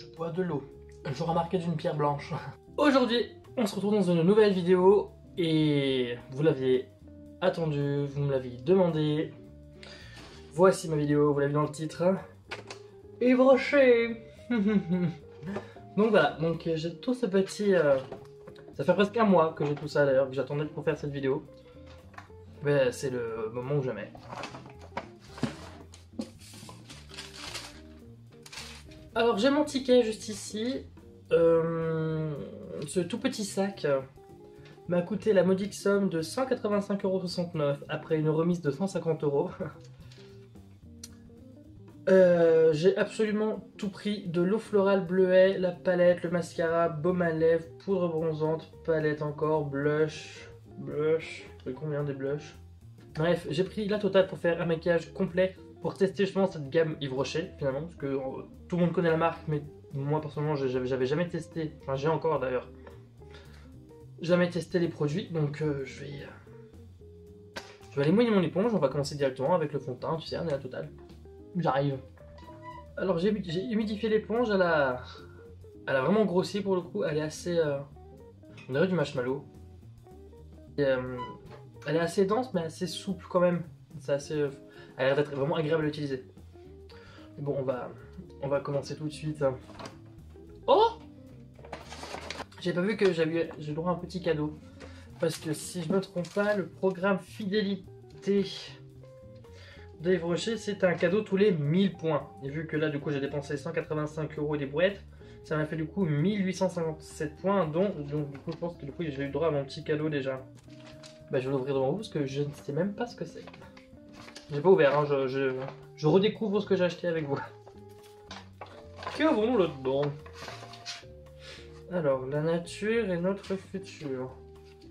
Je bois de l'eau. Je remarquais d'une pierre blanche. Aujourd'hui, on se retrouve dans une nouvelle vidéo et vous l'aviez attendu, vous me l'aviez demandé. Voici ma vidéo, vous l'avez dans le titre. Yves Rocher. Donc voilà, donc j'ai tout ce petit... Ça fait presque un mois que j'ai tout ça d'ailleurs, que j'attendais pour faire cette vidéo. Mais c'est le moment où jamais. Alors j'ai mon ticket juste ici. Ce tout petit sac m'a coûté la modique somme de 185,69 € après une remise de 150 €. J'ai absolument tout pris, de l'eau florale bleuet, la palette, le mascara, baume à lèvres, poudre bronzante, palette encore, blush, combien des blushs. Bref, j'ai pris la totale pour faire un maquillage complet, pour tester justement cette gamme Yves Rocher finalement, parce que tout le monde connaît la marque, mais moi personnellement j'avais jamais testé, enfin j'ai encore d'ailleurs, jamais testé les produits, donc je vais aller mouiller mon éponge. On va commencer directement avec le fond de teint, tu sais, on est à la totale. J'arrive. Alors j'ai humidifié l'éponge, elle a vraiment grossi pour le coup, elle est assez... on dirait du marshmallow. Et, elle est assez dense mais assez souple quand même. C'est assez... elle a l'air d'être vraiment agréable à utiliser. Bon, on va commencer tout de suite. Oh! J'ai pas vu que j'ai droit à un petit cadeau. Parce que si je me trompe pas, le programme fidélité d'Yves Rocher, c'est un cadeau tous les 1000 points. Et vu que là, du coup, j'ai dépensé 185 € et des brouettes, ça m'a fait du coup 1857 points. Donc du coup, je pense que du coup, j'ai eu droit à mon petit cadeau déjà. Bah, je vais l'ouvrir devant vous parce que je ne sais même pas ce que c'est. J'ai pas ouvert, hein, je redécouvre ce que j'ai acheté avec vous. Qu'avons-nous là-dedans? Alors, la nature et notre futur.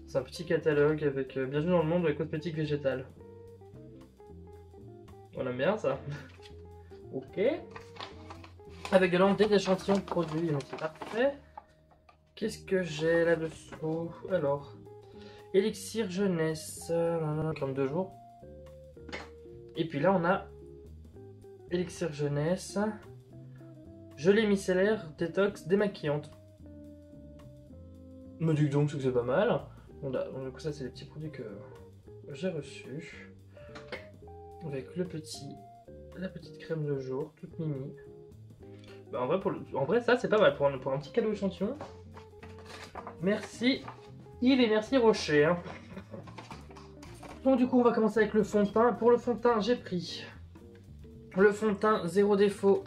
C'est un petit catalogue avec bienvenue dans le monde de la cosmétique végétale. On aime bien ça. Ok. Avec de l'entrée d'échantillons de produits, donc c'est parfait. Qu'est-ce que j'ai là-dessous? Alors, élixir jeunesse, 32 jours. Et puis là, on a élixir jeunesse, gelée micellaire, détox, démaquillante. Me dis donc que c'est pas mal. Donc du coup, ça, c'est les petits produits que j'ai reçus. Avec la petite crème de jour, toute mimi. Bah, en vrai, ça, c'est pas mal pour un petit cadeau échantillon. Merci Yves et merci Rocher. Hein. Donc du coup, on va commencer avec le fond de teint. Pour le fond de teint, j'ai pris le fond de teint zéro défaut.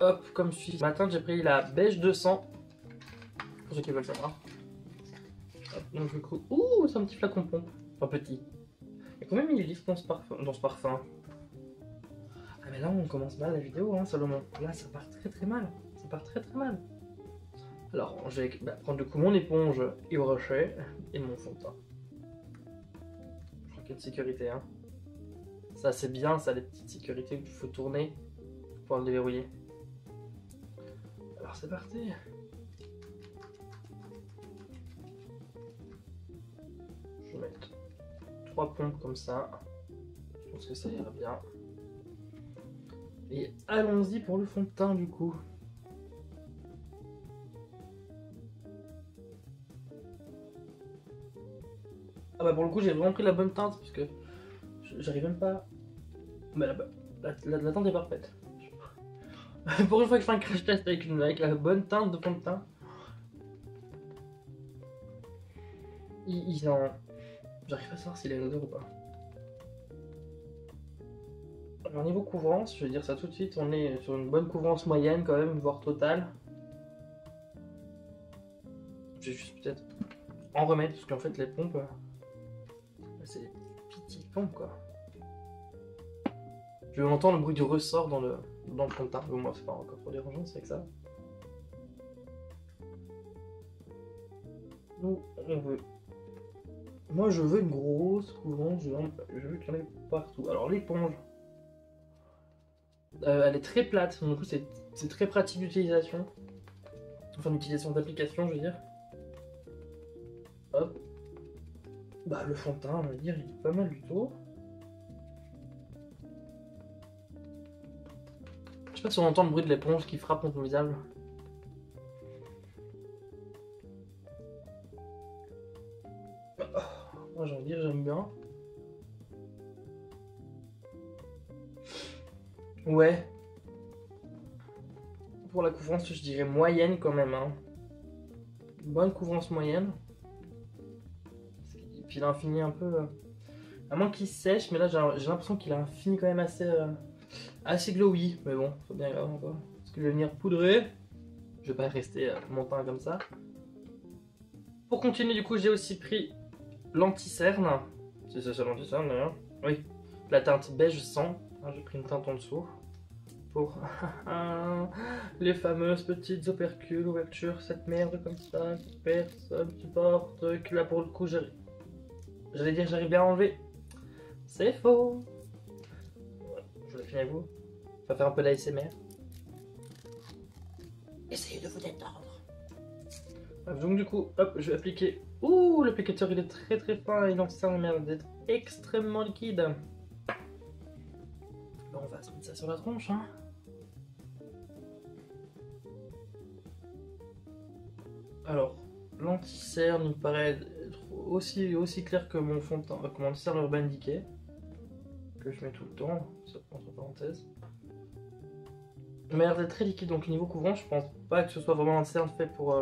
Hop, comme suit. Ce matin, j'ai pris la beige 200. Pour ceux qui veulent savoir. Hop, donc du coup, ouh, c'est un petit flacon pompe. Enfin, petit. Il y a combien de millilitres dans ce parfum? Ah, mais là, on commence mal la vidéo, hein, Salomon. Là, ça part très mal. Ça part très mal. Alors, je vais prendre du coup mon éponge Yves Rocher et mon fond de teint. Je crois qu'il y a une sécurité, hein. Ça, c'est bien, ça, les petites sécurités qu'il faut tourner pour pouvoir le déverrouiller. Alors, c'est parti. Je vais mettre 3 pompes comme ça. Je pense que ça ira bien. Et allons-y pour le fond de teint du coup. Ah bah pour le coup j'ai vraiment pris la bonne teinte parce que j'arrive même pas... Mais la teinte est parfaite. Pour une fois que je fais un crash test avec la bonne teinte de fond de teint. J'arrive pas à savoir s'il a une odeur ou pas. Alors niveau couvrance, je vais dire ça tout de suite, on est sur une bonne couvrance moyenne quand même, voire totale. Je vais juste peut-être en remettre, parce qu'en fait les pompes, c'est des petites pompes quoi. Je vais entendre le bruit du ressort dans le fond de teint, mais moi c'est pas encore trop dérangeant, c'est avec ça. Nous on veut... Moi je veux une grosse couvrance, je veux qu'il y en ait partout. Alors l'éponge... elle est très plate, donc du coup c'est très pratique d'utilisation. Enfin d'utilisation d'application je veux dire. Hop. Bah le fond de teint, on va dire, il est pas mal du tout. Je sais pas si on entend le bruit de l'éponge qui frappe contre le visage. Moi j'ai envie de dire j'aime bien. Ouais. Pour la couvrance, je dirais moyenne quand même. Hein. Bonne couvrance moyenne. Et puis il a un fini un peu... à moins qu'il sèche, mais là j'ai l'impression qu'il a un fini quand même assez glowy. Mais bon, faut bien y avoir encore. Parce que je vais venir poudrer. Je vais pas rester mon teint comme ça. Pour continuer, du coup, j'ai aussi pris l'anti-cerne. C'est ça l'anti-cerne d'ailleurs. Oui, la teinte beige sang. J'ai pris une teinte en dessous. Pour les fameuses petites ouvertures, cette merde comme ça, que personne supporte, que là pour le coup j'allais dire j'arrive bien à enlever. C'est faux. Ouais, je le finis avec vous. On va faire un peu d'ASMR. Essayez de vous détendre. Donc du coup, hop, je vais appliquer. Ouh, l'applicateur il est très très fin et l'anti-cerne merde d'être extrêmement liquide. Bon, on va se mettre ça sur la tronche, hein. Alors, l'anti-cerne il me paraît être aussi clair que mon fond de teint, que mon anti-cerne Urban Decay, que je mets tout le temps, ça entre parenthèses. Il m'a l'air d'être très liquide, donc niveau couvrant, je pense pas que ce soit vraiment un anti-cerne fait pour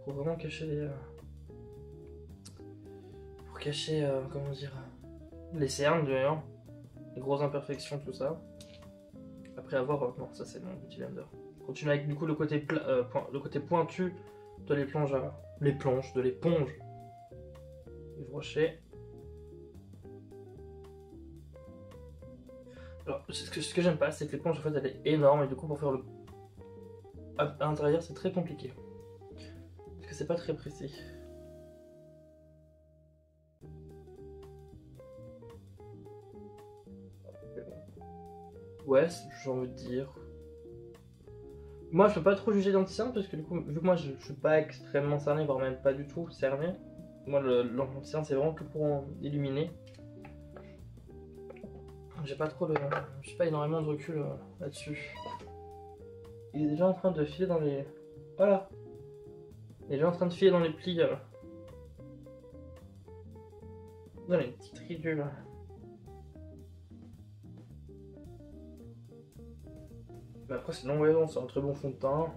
vraiment cacher les... pour cacher, comment dire, les cernes d'ailleurs, les grosses imperfections, tout ça. Après avoir, non, ça c'est mon Beauty Blender. Continue avec du coup le côté, le côté pointu de l'éponge, de l'éponge Yves Rocher. Alors, ce que j'aime pas, c'est que l'éponge en fait elle est énorme et du coup pour faire le à l'intérieur c'est très compliqué parce que c'est pas très précis. Ouais, j'ai envie de dire. Moi je peux pas trop juger d'anti-cerne parce que du coup, vu que moi je suis pas extrêmement cerné, voire même pas du tout cerné, moi l'anti-cerne c'est vraiment que pour illuminer. J'ai pas trop j'ai pas énormément de recul là-dessus. Il est déjà en train de filer dans les... Voilà. Il est déjà en train de filer dans les plis. Dans les petites ridules. Mais après c'est non, ouais, c'est un très bon fond de teint.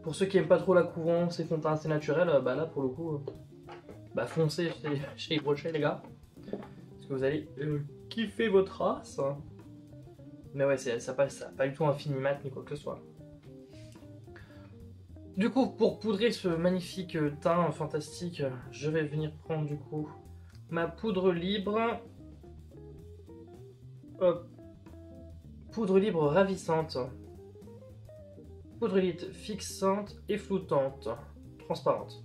Pour ceux qui aiment pas trop la couvrance et fond de teint assez naturel, bah là pour le coup, bah foncez chez Yves Rocher les gars. Parce que vous allez kiffer votre race. Mais ouais, ça pas du tout un fini mat ni quoi que ce soit. Du coup, pour poudrer ce magnifique teint fantastique, je vais venir prendre du coup ma poudre libre. Hop. Poudre libre ravissante. Poudre libre fixante et floutante. Transparente.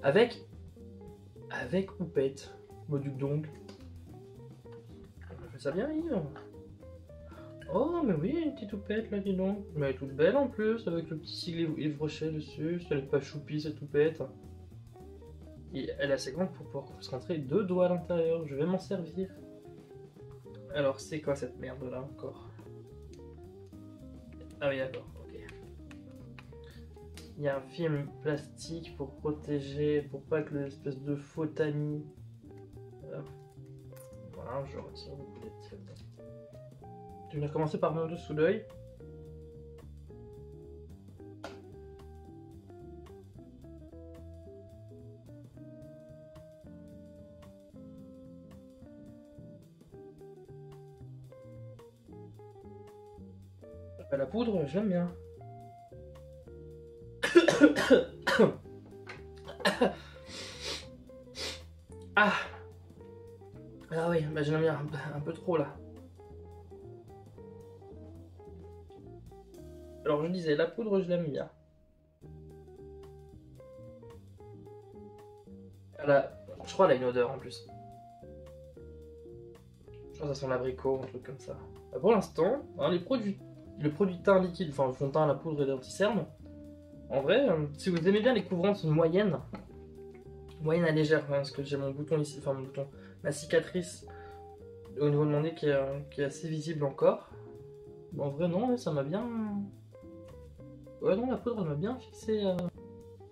Avec houppette. Moduc donc. On fait ça bien, Yves. Oh, mais oui, une petite houppette là, dis donc. Mais elle est toute belle en plus, avec le petit sigle Yves Rocher dessus. Elle n'est pas choupie cette houppette. Et elle est assez grande pour pouvoir se rentrer 2 doigts à l'intérieur. Je vais m'en servir. Alors, c'est quoi cette merde là encore? Ah oui, d'accord, ok. Il y a un film plastique pour protéger, pour pas que l'espèce de faux tamis. Voilà, je retire le boulette. Je vais commencer par mon dessous d'œil. La poudre, j'aime bien. Ah, ah oui, bah j'en ai mis un peu trop là. Alors je disais, la poudre je l'aime bien. Je crois qu'elle a une odeur en plus. Je crois que ça sent l'abricot, un truc comme ça. Bah, pour l'instant, hein, le produit teint liquide, enfin le fond de teint, la poudre et l'anti-cerne, en vrai, si vous aimez bien les couvrances moyennes à légère, hein, parce que j'ai mon bouton ici, enfin mon bouton, ma cicatrice au niveau de mon nez qui est assez visible encore. En vrai non, ça m'a bien... Ouais non, la poudre elle m'a bien fixé,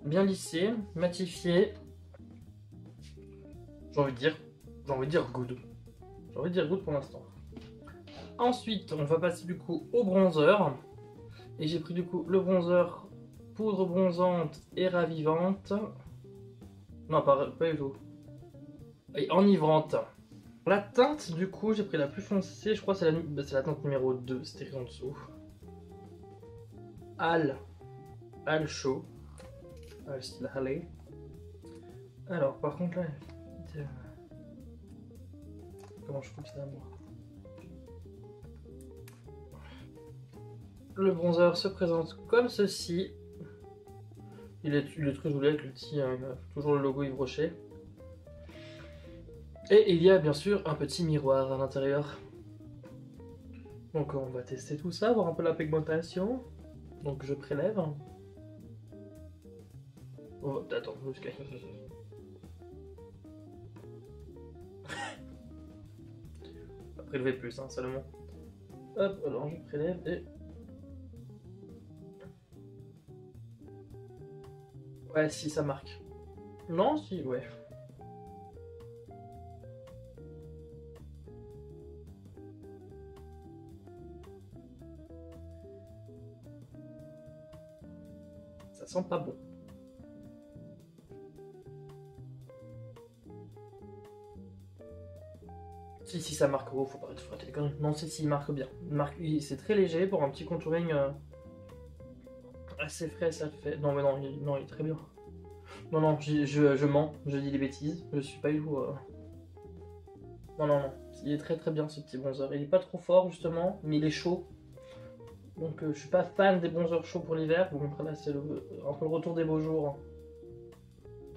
bien lissé, matifié. J'ai envie de dire good. J'ai envie de dire good pour l'instant. Ensuite, on va passer du coup au bronzer. Et j'ai pris du coup le bronzer poudre bronzante et ravivante. Non, pas du tout. Et enivrante. La teinte, du coup, j'ai pris la plus foncée. Je crois que c'est la teinte numéro 2. C'était écrit en dessous. Al chaud. Style Halley. Alors, par contre, là. Comment je coupe ça, moi? Le bronzer se présente comme ceci. Il est très joli avec le petit, toujours le logo Yves Rocher. Et il y a bien sûr un petit miroir à l'intérieur. Donc on va tester tout ça, voir un peu la pigmentation. Donc je prélève. Oh, attends, jusqu'à... Pas prélever plus, hein, seulement. Hop, alors je prélève et... Ouais, si, ça marque. Non, si, ouais. Ça sent pas bon. Si, ça marque. Oh, faut pas arrêter de frotter les conneries. Non, si, il marque bien. C'est très léger pour un petit contouring assez frais, ça le fait. Non, mais non, il est très bien. Non, je mens, je dis des bêtises. Je suis pas du tout. Non. Il est très très bien ce petit bronzer. Il est pas trop fort justement, mais il est chaud. Donc je suis pas fan des bronzers chauds pour l'hiver. Bon, après là, c'est un peu le retour des beaux jours.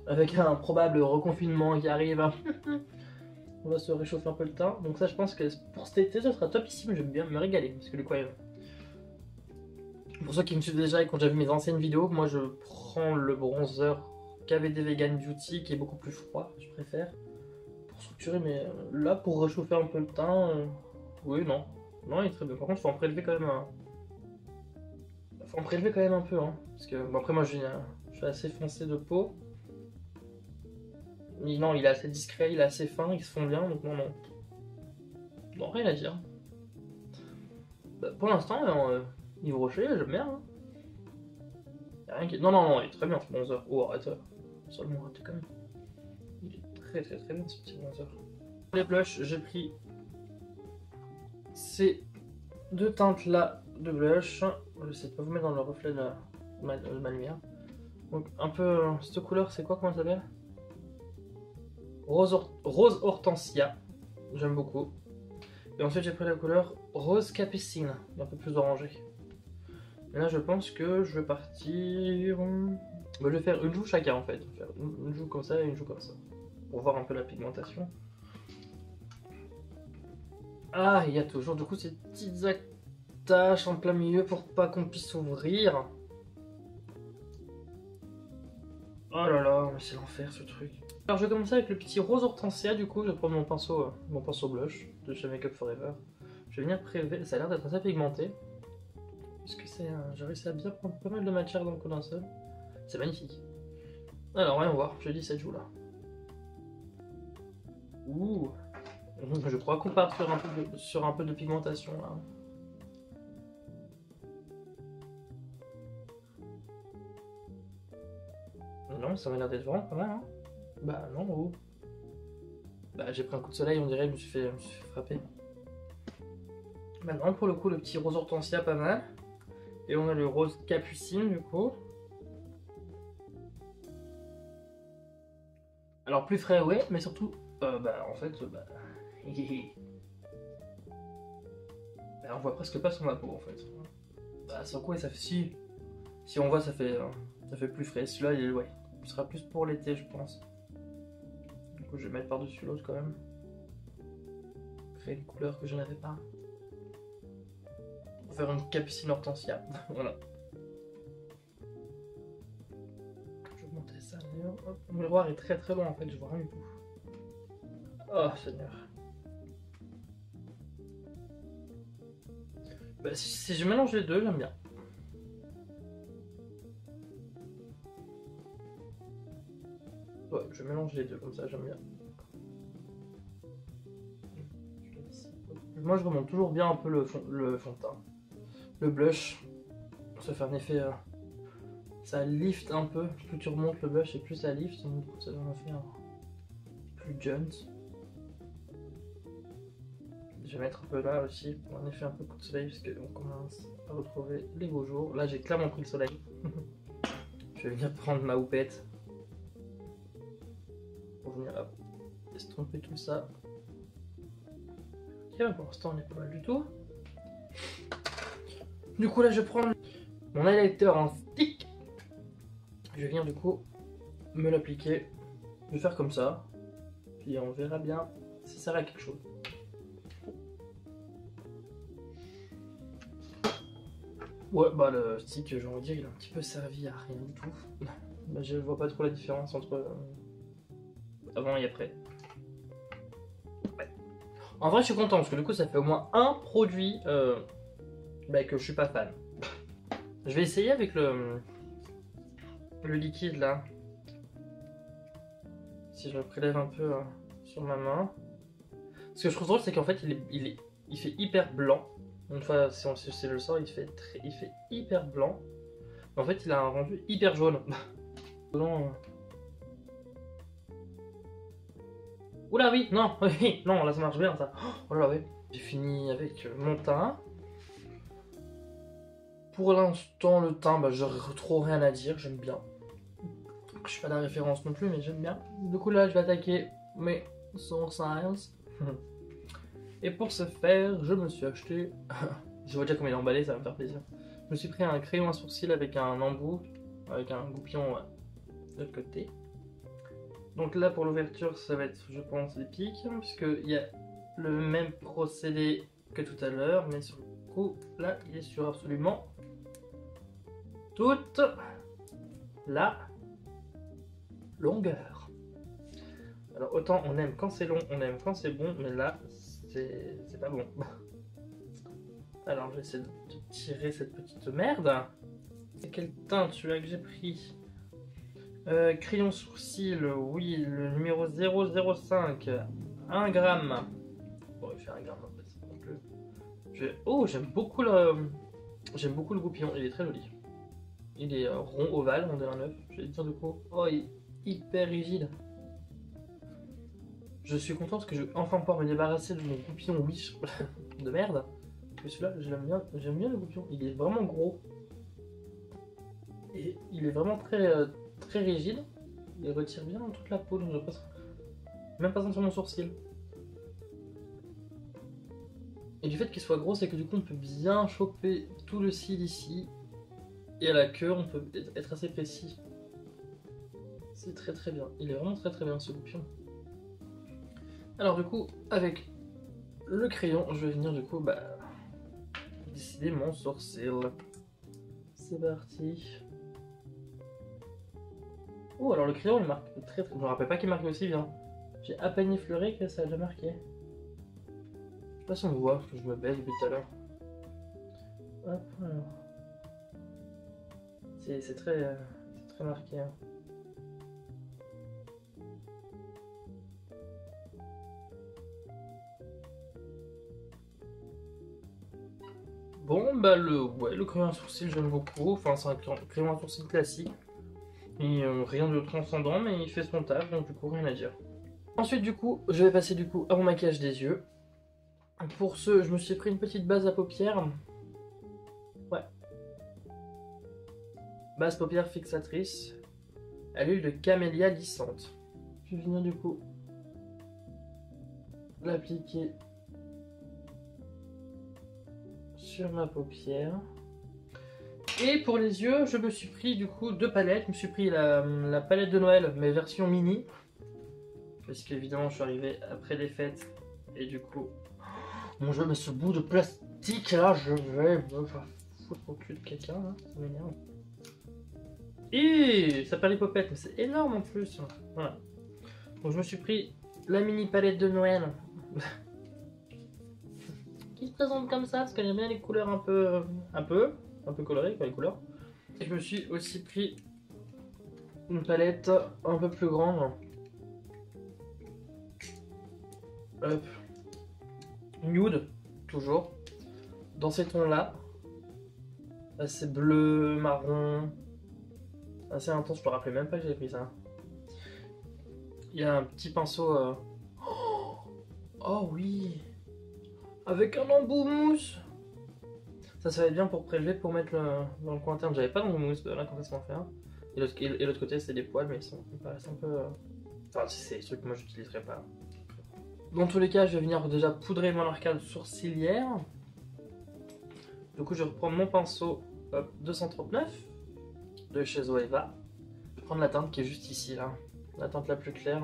Avec un probable reconfinement qui arrive. On va se réchauffer un peu le teint. Donc ça, je pense que pour cet été, ça sera topissime. Je vais bien me régaler. Parce que pour ceux qui me suivent déjà et qui ont déjà vu mes anciennes vidéos, moi je prends le bronzer KVD Vegan Beauty qui est beaucoup plus froid, je préfère. Pour structurer, mais là, pour réchauffer un peu le teint, oui, non. Non, il est très bien. Par contre, il faut en prélever quand même un peu, hein. Parce que, bon, après, moi, je suis assez foncé de peau. Mais non, il est assez discret, il est assez fin, il se fond bien, donc non. Non, rien à dire. Bah, pour l'instant, Yves Rocher, j'aime bien. Hein. Y a rien qui... Non, il est très bien ce bronzer. Oh, arrête. Seulement arrêtez quand même. Il est très bien ce petit bronzer. Pour les blushs, j'ai pris ces deux teintes là de blush. Je sais pas vous mettre dans le reflet de ma lumière. Donc un peu cette couleur, c'est quoi, comment ça s'appelle? Rose Hortensia. J'aime beaucoup. Et ensuite j'ai pris la couleur Rose Capucine, un peu plus orangé. Et là je pense que je vais partir... je vais faire une joue chacun en fait. Je vais faire une joue comme ça et une joue comme ça. Pour voir un peu la pigmentation. Ah, il y a toujours du coup ces petites attaches en plein milieu pour pas qu'on puisse ouvrir. Oh là là, mais c'est l'enfer ce truc. Alors je vais commencer avec le petit rose hortensia, du coup je vais prendre mon pinceau blush de chez Make Up Forever. Je vais venir prélever, ça a l'air d'être assez pigmenté. Parce que j'ai réussi à bien prendre pas mal de matière dans le coup d'un seul. C'est magnifique. Alors voyons voir, je dis cette joue là. Ouh. Je crois qu'on part sur un peu de pigmentation là. Non, ça m'a l'air d'être vraiment pas mal, hein. Bah non, oh. Bah j'ai pris un coup de soleil, on dirait, je me suis fait frapper. Maintenant pour le coup, le petit rose hortensia, pas mal. Et on a le rose capucine du coup. Alors plus frais, ouais, mais surtout, en fait, on voit presque pas sur ma peau en fait. Bah sur quoi ça fait si on voit ça fait plus frais. Celui-là il sera plus pour l'été je pense. Du coup je vais mettre par dessus l'autre quand même. Créer une couleur que je n'avais pas. Pour faire une capucine hortensia. Voilà. Je vais monter ça d'ailleurs. Le miroir est très loin en fait, je vois rien du tout. Oh Seigneur. Bah, si je mélange les deux, j'aime bien. Ouais, je mélange les deux comme ça, j'aime bien. moi je remonte toujours bien un peu le fond de teint. Le blush, ça fait un effet, ça lift un peu, plus tu remontes le blush et plus ça lift, donc ça donne un effet plus jeunes. Je vais mettre un peu là aussi pour un effet un peu coup de soleil parce qu'on commence à retrouver les beaux jours. Là j'ai clairement pris le soleil. Je vais venir prendre ma houppette pour venir estomper tout ça. Ok, pour l'instant on est pas mal du tout. Du coup là je prends mon highlighter en stick. Je vais venir du coup me l'appliquer. Je vais faire comme ça. Puis on verra bien si ça sert à quelque chose. Ouais, bah le stick, j'ai envie de dire, il a un petit peu servi à rien du tout. Bah, je vois pas trop la différence entre avant et après. Ouais. En vrai, je suis content parce que du coup, ça fait au moins un produit bah, que je suis pas fan. Je vais essayer avec le liquide là. Si je le prélève un peu sur ma main. Ce que je trouve drôle, c'est qu'en fait, il fait hyper blanc. Une fois, si on le sort, il fait hyper blanc. Mais en fait, il a un rendu hyper jaune. Oula, oui, non, oui, non, là ça marche bien ça. Oh là, oui. J'ai fini avec mon teint. Pour l'instant, le teint, bah, j'aurais trop rien à dire, j'aime bien. Je suis pas la référence non plus, mais j'aime bien. Du coup, là, je vais attaquer mes Sourcils. Et pour ce faire, je me suis acheté. Je vois déjà comment il est emballé, ça va me faire plaisir. Je me suis pris un crayon à sourcil avec un embout, avec un goupillon de l'autre côté. Donc là, pour l'ouverture, ça va être, je pense, des pics, puisqu'il y a le même procédé que tout à l'heure, mais sur le coup, là, il est sur absolument toute la longueur. Alors autant on aime quand c'est long, on aime quand c'est bon, mais là, c'est pas bon. Alors je vais essayer de tirer cette petite merde. Et quel teint tu as que j'ai pris? Crayon sourcil, oui, le numéro 005, 1 gramme. Bon, il fait 1 gramme en fait. Donc, oh, j'aime beaucoup le goupillon, il est très joli. Il est rond, ovale, on dirait un œuf. Je vais dire du coup, oh, il est hyper rigide. Je suis content parce que je vais enfin pouvoir me débarrasser de mon goupillon Wish de merde. Mais celui-là, j'aime bien le goupillon. Il est vraiment gros. Et il est vraiment très rigide. Il retire bien toute la peau, donc je passe même pas sur mon sourcil. Et du fait qu'il soit gros, c'est que du coup on peut bien choper tout le cil ici. Et à la queue, on peut être assez précis. C'est très bien. Il est vraiment très bien ce goupillon. Alors du coup, avec le crayon, je vais venir du coup décider mon sourcil. C'est parti. Oh, alors le crayon il marque très. Je me rappelle pas qu'il marque aussi bien. J'ai à peine effleuré que ça a déjà marqué. Je sais pas si on voit, parce que je me baisse depuis tout à l'heure. Hop, alors. C'est très marqué. Hein. Bon, bah le crayon à sourcil j'aime beaucoup. Enfin, c'est un crayon à sourcil classique. Et rien de transcendant, mais il fait son taf, donc du coup rien à dire. Ensuite du coup, je vais passer du coup à mon maquillage des yeux. Pour ce, je me suis pris une petite base à paupières. Ouais. Base paupières fixatrice à l'huile de camélia lissante. Je vais venir du coup l'appliquer sur ma paupière. Et pour les yeux, je me suis pris du coup 2 palettes. Je me suis pris la palette de Noël, mais version mini. Parce qu'évidemment, je suis arrivé après les fêtes. Et du coup, mon jeu, mais ce bout de plastique là, je vais me faire foutre au cul de quelqu'un là. Ça m'énerve. Et ça perd les popettes, mais c'est énorme en plus. Voilà. Donc je me suis pris la mini palette de Noël. Qui se présente comme ça, parce que j'aime bien les couleurs un peu colorées, quoi, les couleurs. Et je me suis aussi pris une palette un peu plus grande. Hop. Nude. toujours. Dans ces tons-là. Assez bleu, marron. Assez intense, je me rappelais même pas que j'avais pris ça. Il y a un petit pinceau... Oh oui! Avec un embout mousse! Ça va être bien pour prélever, pour mettre dans le coin interne. J'avais pas d'embout mousse, là quand ça m'en fait un. Et l'autre côté, c'est des poils, mais ils paraissent un peu... Enfin, c'est des trucs que moi j'utiliserai pas. Dans tous les cas, je vais venir déjà poudrer mon arcade sourcilière. Du coup, je vais reprendre mon pinceau 239 de chez Zoeva. Je vais prendre la teinte qui est juste ici, là. La teinte la plus claire.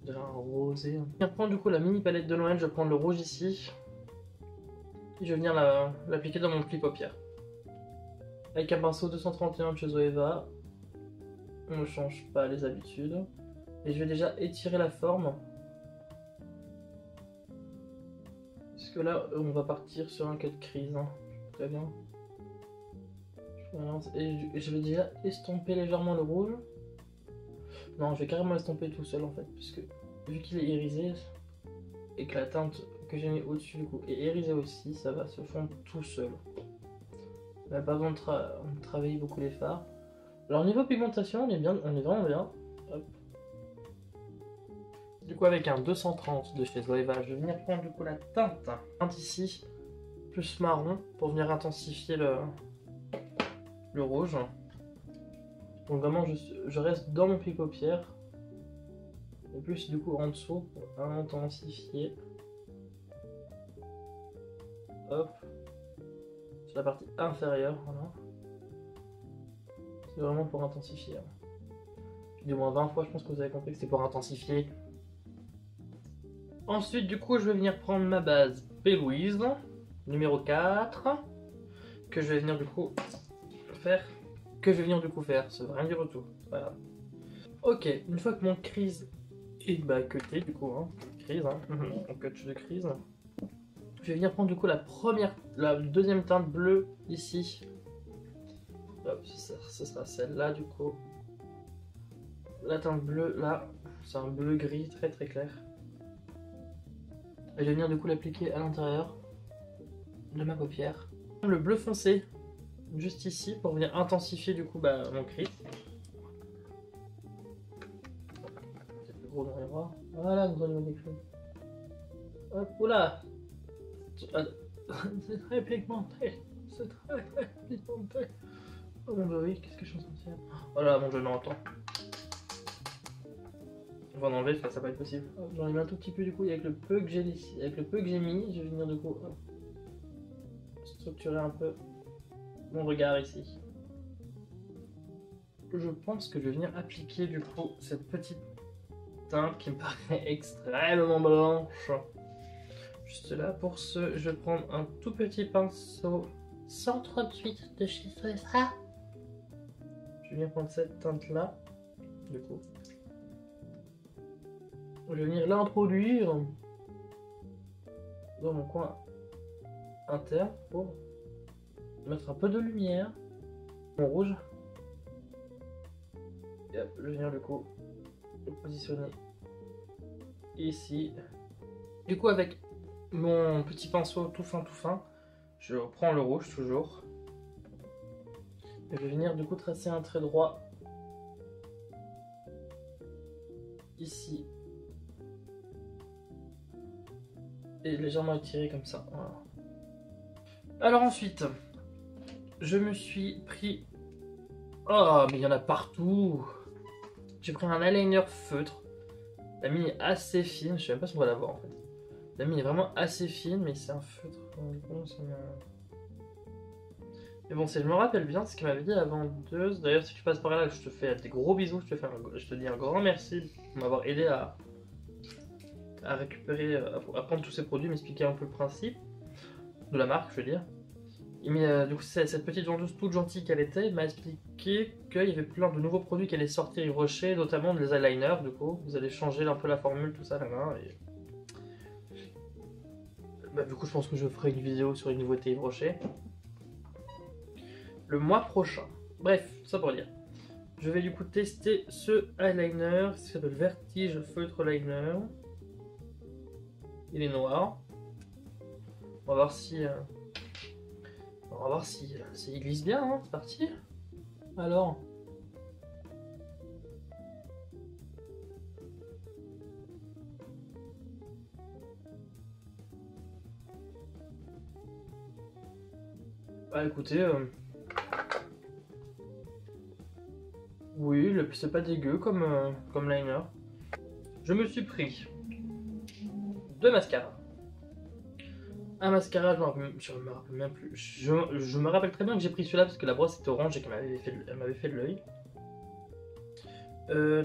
Déjà un rosé. Je vais reprendre du coup la mini palette de Noël. Je vais prendre le rouge ici. Et je vais venir l'appliquer dans mon pli paupière. Avec un pinceau 231 de chez Zoeva. On ne change pas les habitudes. Et je vais déjà étirer la forme. Parce que là, on va partir sur un cut crease. Hein. Très bien. Et je vais déjà estomper légèrement le rouge. Non, je vais carrément estomper tout seul en fait. Puisque vu qu'il est irisé, et que la teinte que j'ai mis au-dessus du coup est irisée aussi, ça va se fondre tout seul. On n'a pas besoin de travailler beaucoup les fards. Alors niveau pigmentation, on est vraiment bien. Hop. Du coup avec un 230 de chez Zoeva, je vais venir prendre du coup la teinte ici, plus marron, pour venir intensifier le rouge. Donc vraiment je reste dans mon pli paupière. Et plus du coup en dessous pour intensifier. Hop. Sur la partie inférieure, voilà. C'est vraiment pour intensifier. Du moins 20 fois, je pense que vous avez compris que c'était pour intensifier. Ensuite, du coup, je vais venir prendre ma base P-Louise, numéro 4, que je vais venir du coup faire. C'est rien du retour, c'est pas grave. Ok, une fois que mon crease est cuté, du coup, hein, crease, hein, mon cut de crease, je vais venir prendre du coup la deuxième teinte bleue ici. Hop, ce sera celle-là du coup. La teinte bleue là, c'est un bleu gris très très clair. Et je vais venir du coup l'appliquer à l'intérieur de ma paupière. Le bleu foncé, juste ici, pour venir intensifier du coup mon crease. C'est plus gros dans les bras. Voilà, vous allez quelque chose. Hop, oula! C'est très pigmenté. C'est très pigmenté. Oh mon oui, qu'est-ce que je suis en train de faire? Oh là, mon jeu m'entend. On va en enlever, ça va pas être possible. J'en ai mis un tout petit peu du coup, avec le peu que j'ai mis, je vais venir du coup structurer un peu mon regard ici. Je pense que je vais venir appliquer du coup cette petite teinte qui me paraît extrêmement blanche. Juste là, pour ce, je vais prendre un tout petit pinceau 138 de chez Zoeva. Je vais prendre cette teinte là, du coup. Je vais venir l'introduire dans mon coin interne pour mettre un peu de lumière. Mon rouge. Et hop, je vais venir du coup le positionner ici. Du coup avec mon petit pinceau tout fin, je reprends le rouge toujours. Et je vais venir du coup tracer un trait droit ici. Et légèrement étiré comme ça. Voilà. Alors ensuite, je me suis pris... Oh, mais il y en a partout. J'ai pris un eyeliner feutre. La mine est assez fine, je sais même pas si on va la voir en fait. La mine est vraiment assez fine, mais c'est un feutre. Mais bon, je me rappelle bien ce qu'elle m'avait dit la vendeuse. D'ailleurs, si tu passes par là, je te fais des gros bisous. Je te dis un grand merci pour m'avoir aidé à récupérer, à prendre tous ces produits, m'expliquer un peu le principe de la marque, je veux dire. Mais du coup, cette petite vendeuse toute gentille qu'elle était m'a expliqué qu'il y avait plein de nouveaux produits qui allaient sortir Yves Rocher, notamment des eyeliners. Du coup, vous allez changer un peu la formule, tout ça, là, et... du coup, je pense que je ferai une vidéo sur les nouveautés Yves Rocher le mois prochain. Bref, ça pour dire. Je vais du coup tester ce eyeliner, qui s'appelle Vertige Feutre Liner. Il est noir. On va voir si... On va voir si il glisse bien, hein. C'est parti. Alors... Bah écoutez... Oui, c'est pas dégueu comme liner. Je me suis pris 2 mascaras. Un mascara, je me rappelle même plus. Je me rappelle très bien que j'ai pris celui-là parce que la brosse était orange et qu'elle m'avait fait de l'œil.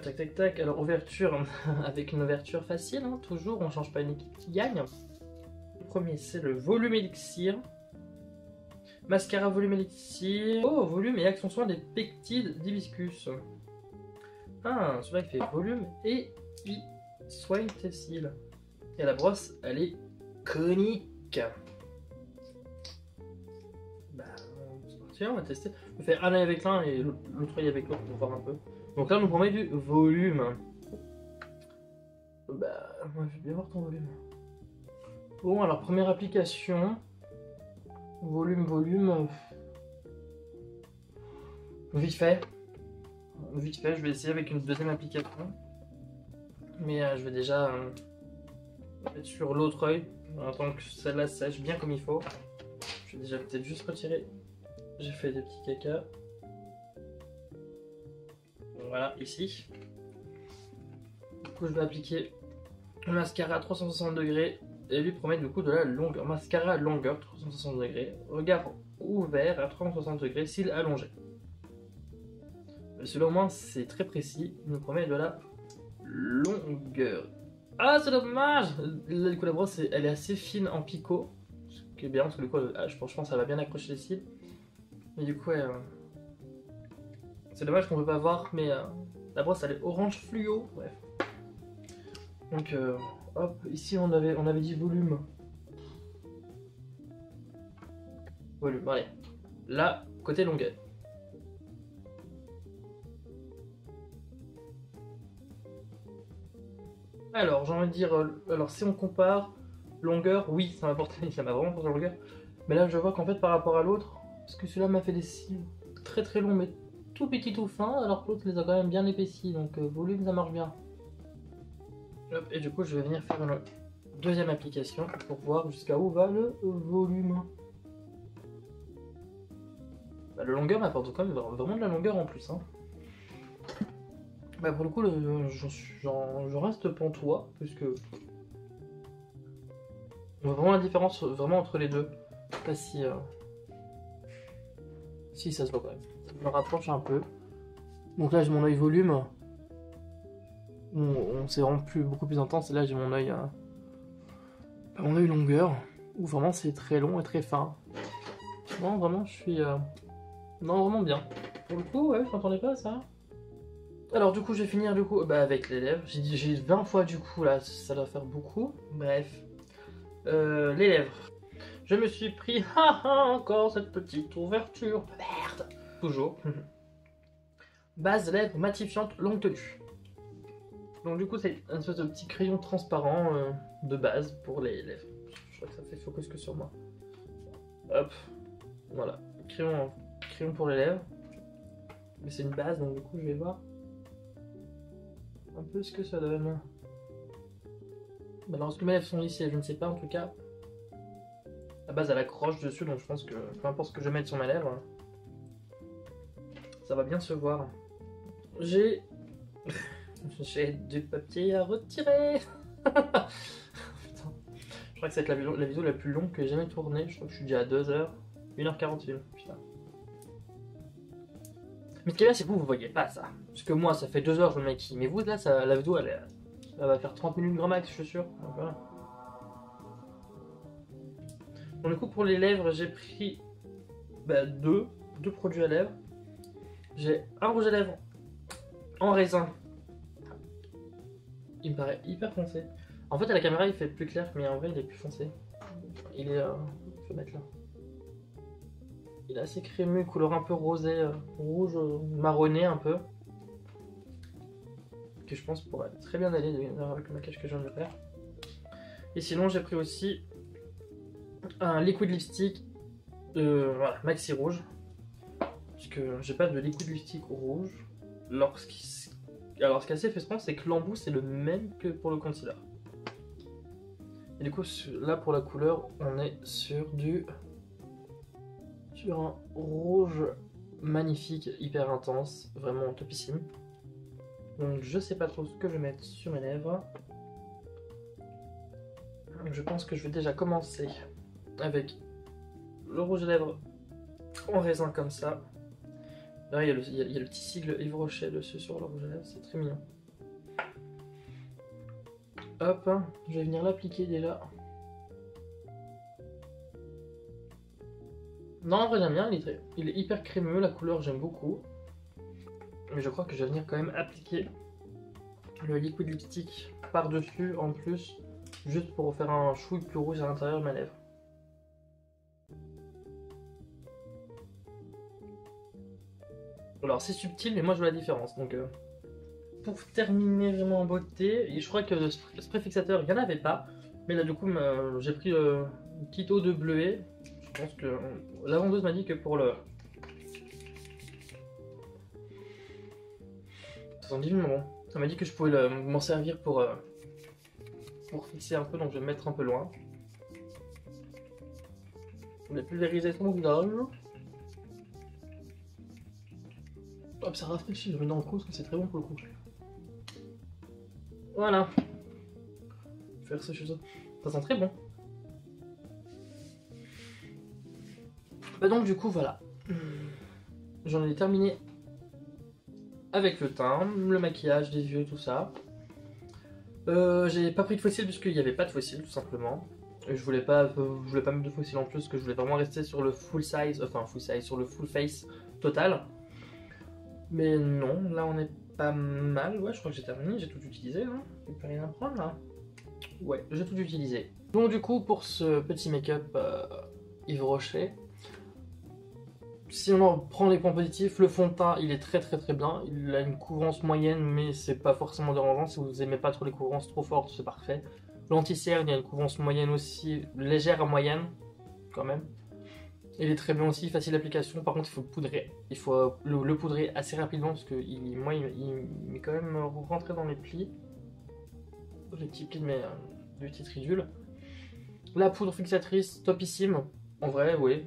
Tac tac tac. Alors ouverture avec une ouverture facile, hein, toujours. On change pas une équipe qui gagne. Le premier c'est le volume élixir. Mascara volume élixir. Oh, volume et action soin des pectides d'hibiscus. Ah, celui-là qui fait volume et il soigne tes cils. Et la brosse, elle est conique. Bah, c'est parti, on va tester. Je vais faire un œil avec l'un et l'autre œil avec l'autre pour voir un peu. Donc là, on nous promet du volume. Bah, moi, je vais bien voir ton volume. Bon, alors, première application. Volume. Vite fait. Vite fait, je vais essayer avec une deuxième application. Mais je vais déjà mettre sur l'autre œil. Attends que celle-là sèche bien comme il faut. Je vais déjà peut-être juste retirer. J'ai fait des petits caca. Voilà, ici. Du coup, je vais appliquer le mascara à 360 degrés et lui promettre du coup de la longueur. Mascara à longueur 360 degrés. Regard ouvert à 360 degrés, cils allongés. Celui-là au moins c'est très précis. Il nous promet de la longueur. Ah, c'est dommage! Là, du coup, la brosse, elle est assez fine en picot. Ce qui est bien, parce que du coup, je pense que ça va bien accrocher les cils. Mais du coup, ouais, c'est dommage qu'on ne peut pas voir, mais la brosse, elle est orange fluo. Bref. Donc, hop, ici, on avait dit volume. Volume, allez. Là, côté longueur. Alors, j'ai envie de dire, alors si on compare longueur, oui, ça m'a vraiment porté la longueur. Mais là, je vois qu'en fait, par rapport à l'autre, parce que celui-là m'a fait des cils très très longs, mais tout petits, tout fins, alors que l'autre les a quand même bien épaissis. Donc, volume, ça marche bien. Hop, et du coup, je vais venir faire une deuxième application pour voir jusqu'à où va le volume. Bah, le longueur m'apporte quand même vraiment de la longueur en plus. Hein. Bah pour le coup, je reste pantois, puisque on voit vraiment la différence vraiment entre les deux. Je sais pas si, si ça se voit quand même. Je me rapproche un peu. Donc là j'ai mon œil volume. C'est vraiment beaucoup plus intense. Et là j'ai mon œil longueur, où vraiment c'est très long et très fin. Non vraiment je suis non vraiment bien. Pour le coup ouais, je m'attendais pas à ça. Alors du coup je vais finir du coup avec les lèvres. J'ai 20 fois du coup là, ça doit faire beaucoup. Bref. Les lèvres. Je me suis pris encore cette petite ouverture. Merde. Toujours. Base lèvres matifiante longue tenue. Donc du coup c'est un espèce de petit crayon transparent de base pour les lèvres. Je crois que ça fait focus que sur moi. Hop. Voilà. Crayon pour les lèvres. Mais c'est une base donc du coup je vais voir un peu ce que ça donne. Alors est-ce que mes lèvres sont lissées? Je ne sais pas en tout cas. La base elle accroche dessus donc je pense que peu importe ce que je mette sur ma lèvre, ça va bien se voir. J'ai du papier à retirer. Putain. Je crois que c'est la vidéo la plus longue que j'ai jamais tournée. Je crois que je suis déjà à 2h, 1h41. Putain. Mais ce qui est bien c'est que vous voyez pas ça. Parce que moi ça fait 2h je me maquille. Mais vous là la vidéo elle va faire 30 minutes grand max je suis sûr. Donc, voilà. Donc du coup pour les lèvres j'ai pris deux produits à lèvres. J'ai un rouge à lèvres en raisin. Il me paraît hyper foncé. En fait à la caméra il fait plus clair mais en vrai il est plus foncé. Il est... je vais mettre là. Il est assez crémeux, couleur un peu rosé, rouge, marronné un peu. Que je pense pourrait très bien aller avec le maquillage que je viens de faire. Et sinon j'ai pris aussi un liquid lipstick voilà, maxi rouge. Puisque j'ai pas de liquid lipstick rouge. Alors ce qui est assez frustrant, c'est que l'embout c'est le même que pour le concealer. Et du coup là pour la couleur on est sur un rouge magnifique, hyper intense, vraiment topissime. Donc je sais pas trop ce que je vais mettre sur mes lèvres. Je pense que je vais déjà commencer avec le rouge à lèvres en raisin comme ça. Là il y a le petit sigle Yves Rocher dessus sur le rouge à lèvres, c'est très mignon. Hop, je vais venir l'appliquer déjà. Non, en vrai j'aime bien, il est hyper crémeux, la couleur j'aime beaucoup. Mais je crois que je vais venir quand même appliquer le liquid lipstick par-dessus en plus, juste pour faire un chouille plus rouge à l'intérieur de ma lèvre. Alors c'est subtil, mais moi je vois la différence. Donc pour terminer vraiment en beauté, et je crois que le spray fixateur, il n'y en avait pas. Mais là du coup j'ai pris une petite eau de bleuet. Je pense que la vendeuse m'a dit que pour le... Attendez une moment. Ça m'a dit que je pouvais m'en servir pour fixer un peu, donc je vais me mettre un peu loin. La pulvérisation du visage. Hop, ça rafraîchit, je le mets dans le cou parce que c'est très bon pour le coup. Voilà. Faire ce chose. Ça sent très bon. Bah donc du coup voilà. J'en ai terminé avec le teint, le maquillage, les yeux, tout ça. J'ai pas pris de fossile puisqu'il n'y avait pas de fossile tout simplement. Et je voulais pas mettre de fossile en plus, parce que je voulais vraiment rester sur le full size, sur le full face total. Mais non, là on est pas mal. Ouais, je crois que j'ai terminé, j'ai tout utilisé. Hein. Il n'y a plus rien à prendre là. Ouais, j'ai tout utilisé. Donc du coup pour ce petit make-up Yves Rocher, si on en prend les points positifs, le fond de teint il est très bien, il a une couvrance moyenne mais c'est pas forcément dérangeant, si vous aimez pas trop les couvrances trop fortes c'est parfait. L'anti-cerne il a une couvrance moyenne aussi, légère à moyenne quand même. Il est très bien aussi, facile d'application, par contre il faut poudrer, il faut le poudrer assez rapidement parce que moi il m'est quand même rentré dans mes plis, les petits plis de mes petites ridules. La poudre fixatrice topissime, en vrai oui,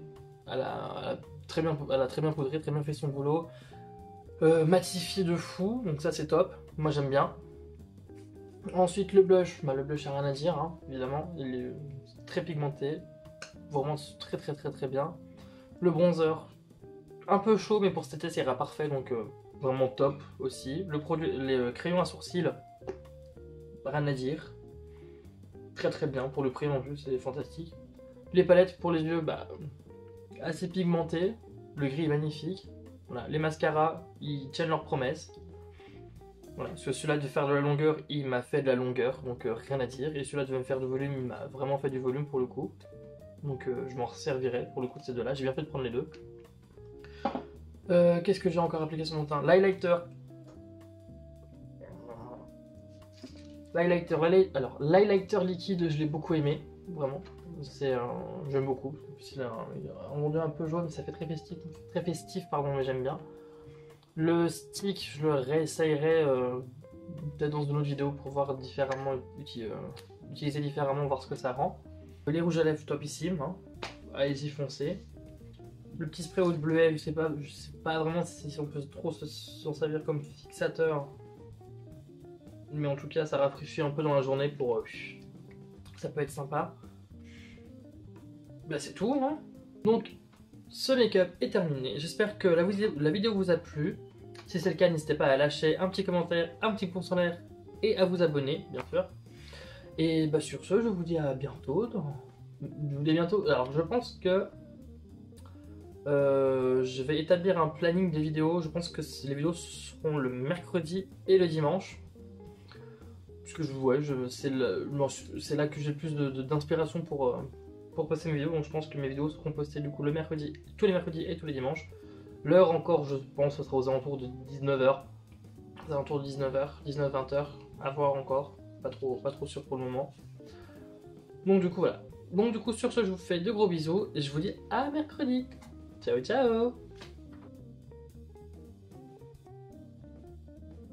elle a très bien poudré, très bien fait son boulot. Matifié de fou, donc ça c'est top, moi j'aime bien. Ensuite le blush, le blush a rien à dire, hein, évidemment, il est très pigmenté, vraiment très bien. Le bronzer, un peu chaud mais pour cet été c'est parfait, donc vraiment top aussi. Les crayons à sourcils, rien à dire, très bien, pour le prix en plus c'est fantastique. Les palettes pour les yeux, assez pigmenté, le gris est magnifique. Voilà, les mascaras, ils tiennent leurs promesses. Voilà, parce que celui-là de faire de la longueur, il m'a fait de la longueur, donc rien à dire. Et celui-là de me faire du volume, il m'a vraiment fait du volume pour le coup. Donc je m'en servirai pour le coup de ces deux-là. J'ai bien fait de prendre les deux. Qu'est-ce que j'ai encore appliqué sur mon teint? L'highlighter. Alors, l'highlighter liquide, je l'ai beaucoup aimé, vraiment. J'aime beaucoup. Il a un rendu un peu jaune, ça fait très festif, pardon, mais j'aime bien. Le stick, je le réessayerai peut-être dans une autre vidéo pour voir différemment, utiliser différemment, voir ce que ça rend. Les rouges à lèvres topissime, hein. Allez-y foncez. Le petit spray eau de bleuet, je sais pas vraiment si on peut trop s'en servir comme fixateur. Mais en tout cas ça rafraîchit un peu dans la journée pour... ça peut être sympa. C'est tout, hein. Donc ce make-up est terminé. J'espère que la vidéo vous a plu. Si c'est le cas, n'hésitez pas à lâcher un petit commentaire, un petit pouce en l'air et à vous abonner, bien sûr. Et sur ce, je vous dis à bientôt. Je vous dis à bientôt. Alors je pense que je vais établir un planning des vidéos. Je pense que les vidéos seront le mercredi et le dimanche. Puisque c'est là que j'ai le plus d'inspiration pour poster mes vidéos. Donc je pense que mes vidéos seront postées du coup tous les mercredis et tous les dimanches. L'heure encore, je pense, ce sera aux alentours de 19h. Aux alentours de 19h, 19-20h. À voir encore. Pas trop sûr pour le moment. Donc du coup voilà. Donc du coup sur ce je vous fais de gros bisous et je vous dis à mercredi. Ciao ciao.